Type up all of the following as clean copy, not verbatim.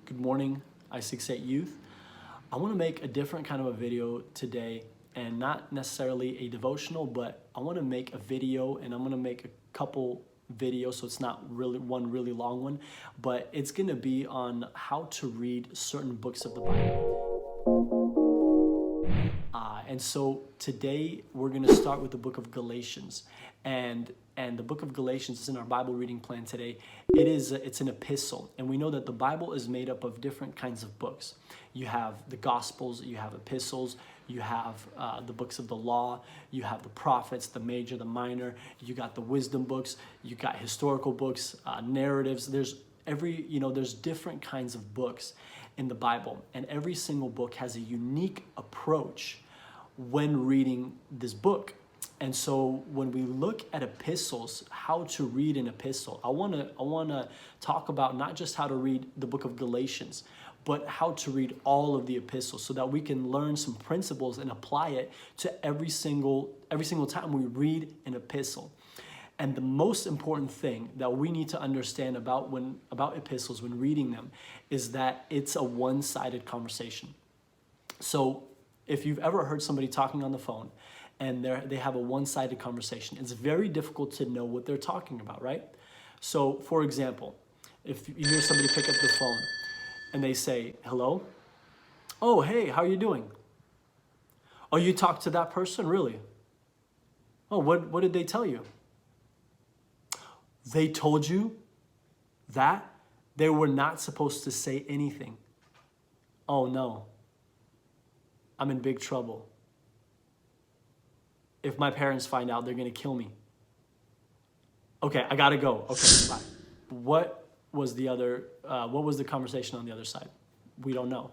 Good morning, I68 Youth. I want to make a different kind of a video today, and not necessarily a devotional, but I want to make a video, and I'm going to make a couple videos, so it's not really one really long one, but it's going to be on how to read certain books of the Bible. And so today we're going to start with the book of Galatians, and the book of Galatians is in our Bible reading plan today. It's an epistle, and we know that the Bible is made up of different kinds of books. You have the Gospels, you have epistles, you have the books of the law, you have the prophets, the major, the minor, you got the wisdom books, you got historical books, narratives. There's different kinds of books in the Bible, and every single book has a unique approach when reading this book. And so when we look at epistles, how to read an epistle, I want to talk about not just how to read the book of Galatians, but how to read all of the epistles, so that we can learn some principles and apply it to every single time we read an epistle. And the most important thing that we need to understand about epistles when reading them is that it's a one-sided conversation. So if you've ever heard somebody talking on the phone and they have a one-sided conversation, it's very difficult to know what they're talking about, right? So for example, if you hear somebody pick up the phone and they say, "Hello? Oh, hey, how are you doing? Oh, you talked to that person? Really? Oh, what did they tell you? They told you that they were not supposed to say anything. Oh no, I'm in big trouble. If my parents find out, they're gonna kill me. Okay, I gotta go. Okay, bye." What was the conversation on the other side? We don't know.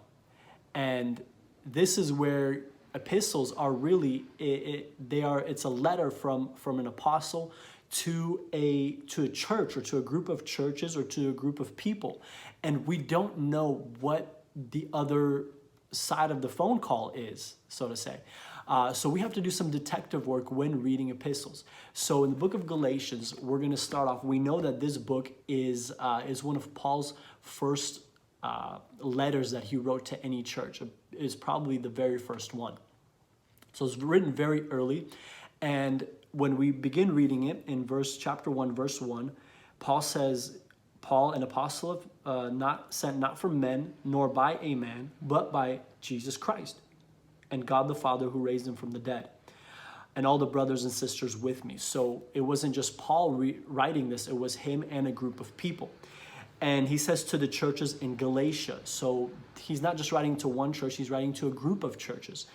And this is where epistles are really, it's a letter from an apostle to a church, or to a group of churches, or to a group of people. And we don't know what the other side of the phone call is, so to say. So we have to do some detective work when reading epistles. So in the book of Galatians, we're going to start off. We know that this book is one of Paul's first letters that he wrote to any church. It's probably the very first one. So it's written very early. And when we begin reading it in chapter 1, verse 1, Paul says, "Paul, an apostle sent not from men, nor by a man, but by Jesus Christ, and God the Father who raised him from the dead, and all the brothers and sisters with me." So it wasn't just Paul writing this, it was him and a group of people. And he says to the churches in Galatia. So he's not just writing to one church, he's writing to a group of churches.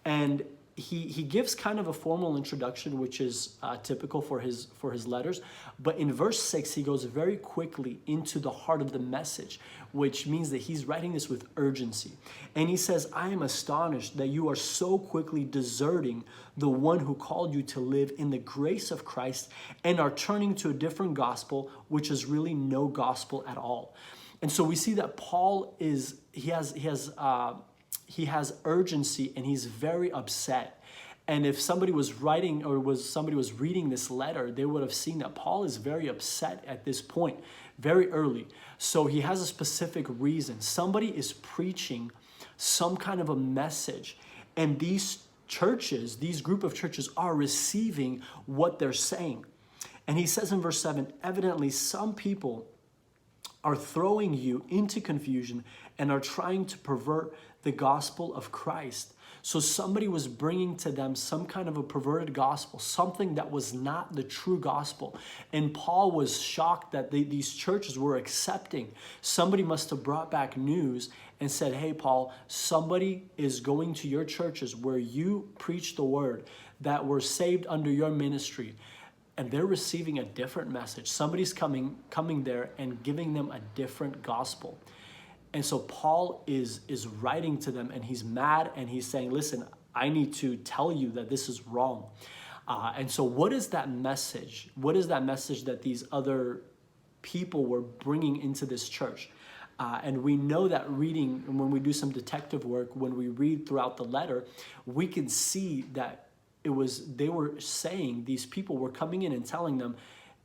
And he gives kind of a formal introduction, which is typical for his letters. But in verse 6, he goes very quickly into the heart of the message, which means that he's writing this with urgency. And he says, "I am astonished that you are so quickly deserting the one who called you to live in the grace of Christ, and are turning to a different gospel, which is really no gospel at all." And so we see that Paul he has urgency, and he's very upset. And if somebody was writing, or somebody was reading this letter, they would have seen that Paul is very upset at this point, very early. So he has a specific reason. Somebody is preaching some kind of a message, and these churches, these group of churches, are receiving what they're saying. And he says in verse 7, "Evidently some people are throwing you into confusion and are trying to pervert the gospel of Christ." So somebody was bringing to them some kind of a perverted gospel, something that was not the true gospel. And Paul was shocked that these churches were accepting. Somebody must have brought back news and said, "Hey, Paul, somebody is going to your churches where you preach the word, that were saved under your ministry, and they're receiving a different message. Somebody's coming there and giving them a different gospel." And so Paul is writing to them, and he's mad, and he's saying, "Listen, I need to tell you that this is wrong." And so what is that message? What is that message that these other people were bringing into this church? And we know that reading, and when we do some detective work, when we read throughout the letter, we can see that they were saying, these people were coming in and telling them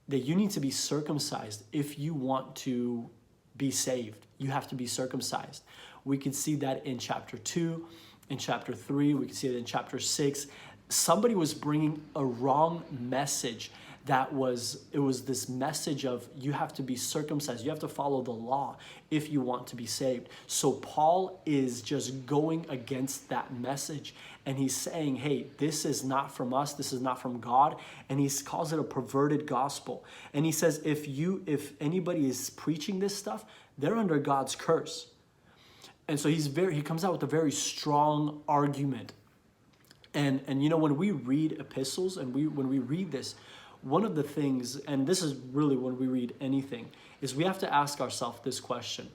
that you need to be circumcised if you want to be saved. You have to be circumcised. We can see that in chapter 2, in chapter 3, we can see it in chapter 6. Somebody was bringing a wrong message. It was this message of you have to be circumcised. You have to follow the law if you want to be saved. So Paul is just going against that message. And he's saying, hey, this is not from us. This is not from God. And he calls it a perverted gospel. And he says, if anybody is preaching this stuff, they're under God's curse. And so he comes out with a very strong argument. And when we read epistles and when we read this, one of the things, and this is really when we read anything, is we have to ask ourselves this question: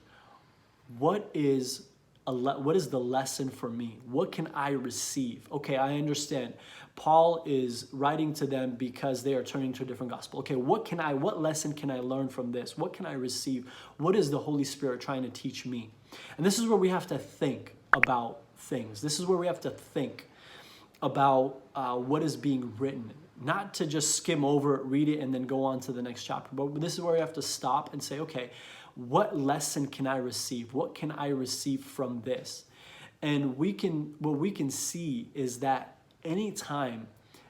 what is the lesson for me? What can I receive? Okay, I understand. Paul is writing to them because they are turning to a different gospel. Okay, what lesson can I learn from this? What can I receive? What is the Holy Spirit trying to teach me? And this is where we have to think about things. This is where we have to think about what is being written. Not to just skim over it, read it, and then go on to the next chapter. But this is where we have to stop and say, okay, what lesson can I receive? What can I receive from this? And what we can see is that anytime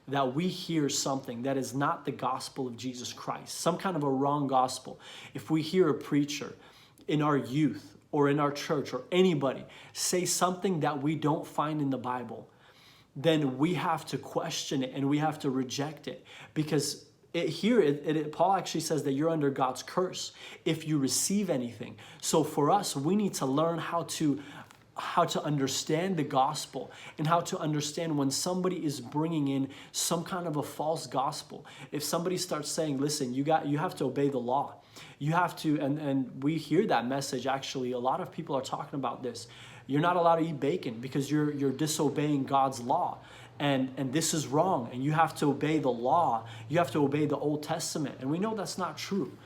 that we hear something that is not the gospel of Jesus Christ, some kind of a wrong gospel, if we hear a preacher in our youth or in our church or anybody say something that we don't find in the Bible, then we have to question it and we have to reject it, because Paul actually says that you're under God's curse if you receive anything. So for us, we need to learn how to understand the gospel and how to understand when somebody is bringing in some kind of a false gospel. If somebody starts saying, listen, you have to obey the law. You have to, and we hear that message actually. A lot of people are talking about this. You're not allowed to eat bacon because you're disobeying God's law. And this is wrong. And you have to obey the law. You have to obey the Old Testament. And we know that's not true.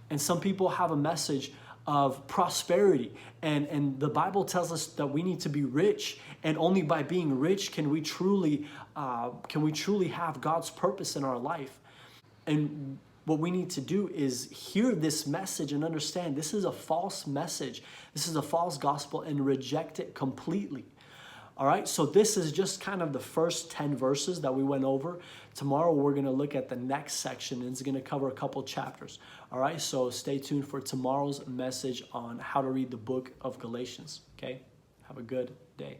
And some people have a message of prosperity. And the Bible tells us that we need to be rich. And only by being rich can we truly have God's purpose in our life. And what we need to do is hear this message and understand this is a false message. This is a false gospel, and reject it completely. All right, so this is just kind of the first 10 verses that we went over. Tomorrow we're going to look at the next section, and it's going to cover a couple chapters. All right, so stay tuned for tomorrow's message on how to read the book of Galatians. Okay, have a good day.